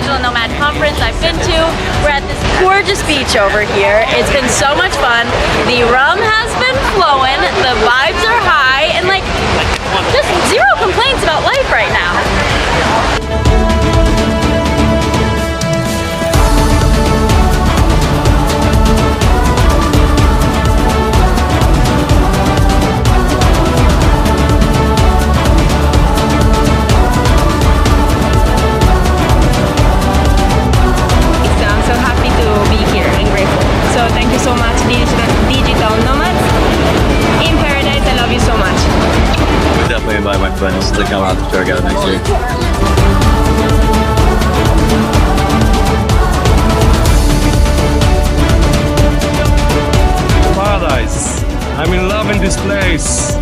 Digital Nomad conference I've been to. We're at this gorgeous beach over here. It's been so much fun. The rum has been flowing, the vibes are high, and like, just zero complaints about life right now. Thank you so much, Digital Nomads. In paradise, I love you so much. Definitely invite my friends to come out to Siargao next year. Paradise. I'm in love in this place.